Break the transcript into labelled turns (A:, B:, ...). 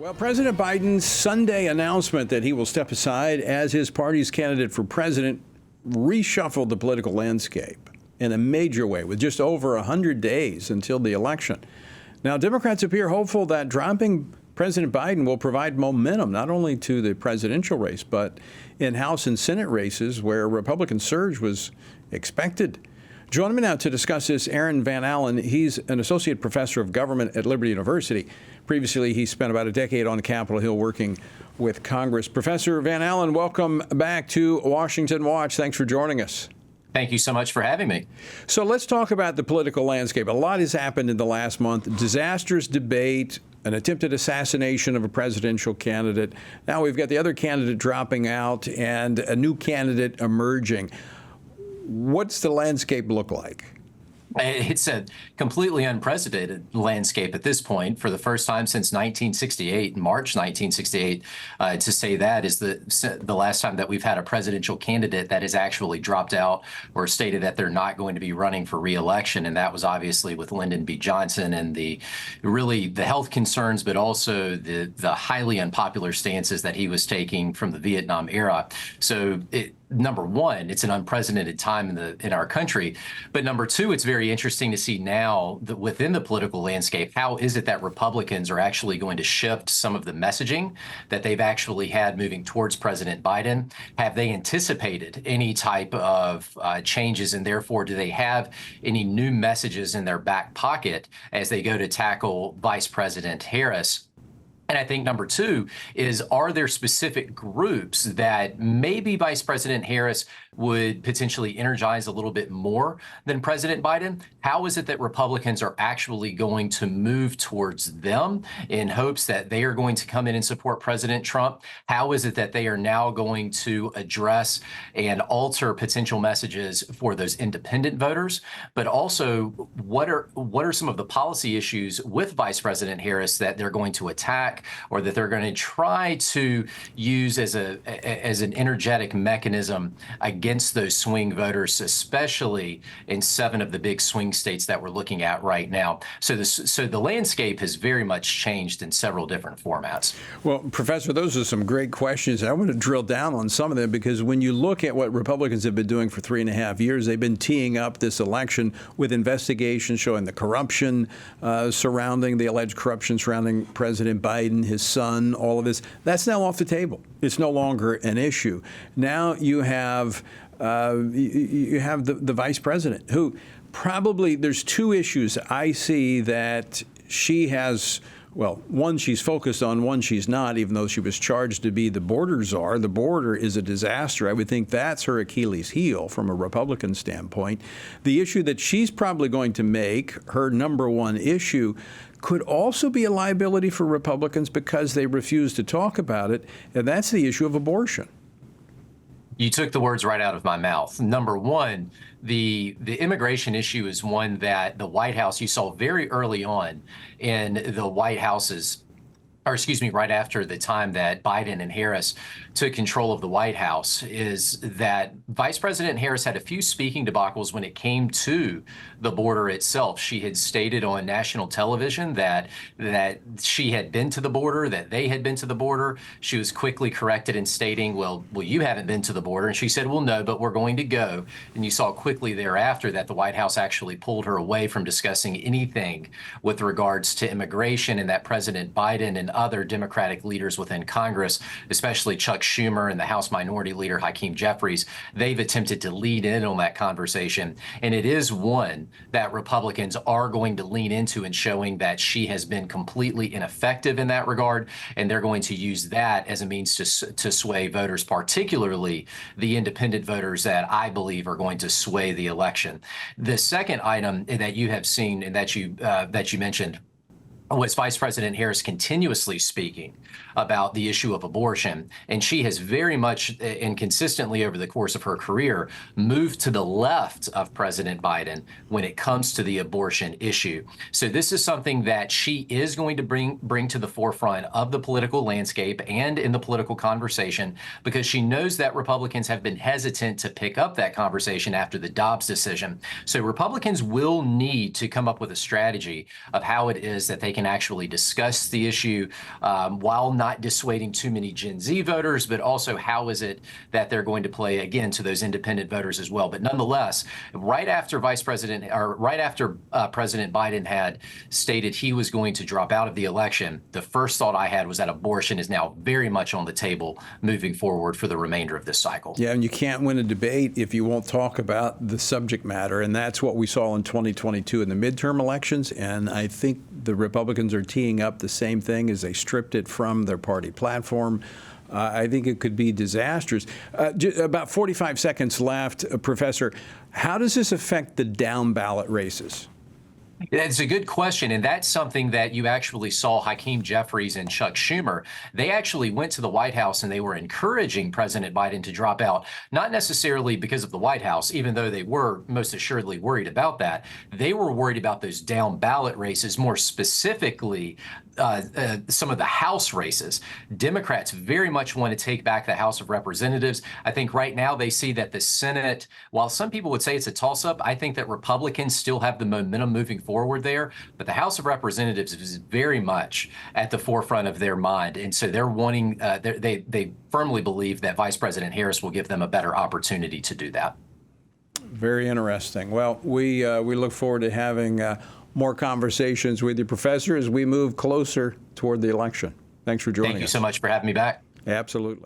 A: Well, President Biden's Sunday announcement that he will step aside as his party's candidate for president reshuffled the political landscape in a major way with just over 100 days until the election. Now, Democrats appear hopeful that dropping President Biden will provide momentum not only to the presidential race, but in House and Senate races where Republican surge was expected. Joining me now to discuss this, Aaron Van Allen. He's an associate professor of government at Liberty University. Previously, he spent about a decade on Capitol Hill working with Congress. Professor Van Allen, welcome back to Washington Watch. Thanks for joining us.
B: Thank you so much for having me.
A: So let's talk about the political landscape. A lot has happened in the last month. Disastrous debate, an attempted assassination of a presidential candidate. Now we've got the other candidate dropping out and a new candidate emerging. What's the landscape look like?
B: It's a completely unprecedented landscape at this point. For the first time since 1968, March 1968, to say that is the last time that we've had a presidential candidate that has actually dropped out or stated that they're not going to be running for re-election. And that was obviously with Lyndon B. Johnson and the health concerns, but also the highly unpopular stances that he was taking from the Vietnam era. So number one, it's an unprecedented time in our country. But number two, it's very interesting to see now that within the political landscape, how is it that Republicans are actually going to shift some of the messaging that they've actually had moving towards President Biden? Have they anticipated any type of changes, and therefore do they have any new messages in their back pocket as they go to tackle Vice President Harris? And I think number two is, are there specific groups that maybe Vice President Harris would potentially energize a little bit more than President Biden? How is it that Republicans are actually going to move towards them in hopes that they are going to come in and support President Trump? How is it that they are now going to address and alter potential messages for those independent voters? But also, what are some of the policy issues with Vice President Harris that they're going to attack, or that they're going to try to use as an energetic mechanism against those swing voters, especially in 7 of the big swing states that we're looking at right now? So the landscape has very much changed in several different formats.
A: Well, Professor, those are some great questions. I want to drill down on some of them, because when you look at what Republicans have been doing for 3.5 years, they've been teeing up this election with investigations showing the corruption surrounding the alleged corruption surrounding President Biden, his son, all of this. That's now off the table. It's no longer an issue. Now you have the vice president, who probably, there's 2 issues I see that she has. Well, one she's focused on, one she's not, even though she was charged to be the border czar. The border is a disaster. I would think that's her Achilles heel from a Republican standpoint. The issue that she's probably going to make her number one issue could also be a liability for Republicans because they refuse to talk about it, and that's the issue of abortion.
B: You took the words right out of my mouth. Number one, the immigration issue is one that the White House, you saw very early on in the White House's, or excuse me, right after the time that Biden and Harris took control of the White House, is that Vice President Harris had a few speaking debacles when it came to the border itself. She had stated on national television that she had been to the border, that they had been to the border. She was quickly corrected in stating, well, you haven't been to the border. And she said, well, no, but we're going to go. And you saw quickly thereafter that the White House actually pulled her away from discussing anything with regards to immigration, and that President Biden and other Democratic leaders within Congress, especially Chuck Schumer and the House Minority Leader Hakeem Jeffries, they've attempted to lead in on that conversation. And it is one that Republicans are going to lean into in showing that she has been completely ineffective in that regard. And they're going to use that as a means to sway voters, particularly the independent voters that I believe are going to sway the election. The second item that you have seen and that you mentioned was Vice President Harris continuously speaking about the issue of abortion. And she has very much and consistently over the course of her career moved to the left of President Biden when it comes to the abortion issue. So this is something that she is going to bring to the forefront of the political landscape and in the political conversation, because she knows that Republicans have been hesitant to pick up that conversation after the Dobbs decision. So Republicans will need to come up with a strategy of how it is that they can can actually discuss the issue while not dissuading too many Gen Z voters, but also how is it that they're going to play again to those independent voters as well. But nonetheless, right after President Biden had stated he was going to drop out of the election, the first thought I had was that abortion is now very much on the table moving forward for the remainder of this cycle.
A: Yeah, and you can't win a debate if you won't talk about the subject matter, and that's what we saw in 2022 in the midterm elections, and I think the Republicans are teeing up the same thing as they stripped it from their party platform. I think it could be disastrous. About 45 seconds left, Professor. How does this affect the down ballot races?
B: It's a good question, and that's something that you actually saw Hakeem Jeffries and Chuck Schumer. They actually went to the White House and they were encouraging President Biden to drop out, not necessarily because of the White House, even though they were most assuredly worried about that. They were worried about those down ballot races, more specifically some of the House races. Democrats very much want to take back the House of Representatives. I think right now they see that the Senate, while some people would say it's a toss-up, I think that Republicans still have the momentum moving forward there. But the House of Representatives is very much at the forefront of their mind. And so they're wanting, they firmly believe that Vice President Harris will give them a better opportunity to do that.
A: Very interesting. Well, we look forward to having more conversations with you, Professor, as we move closer toward the election. Thanks for joining us.
B: Thank you so much for having me back.
A: Absolutely.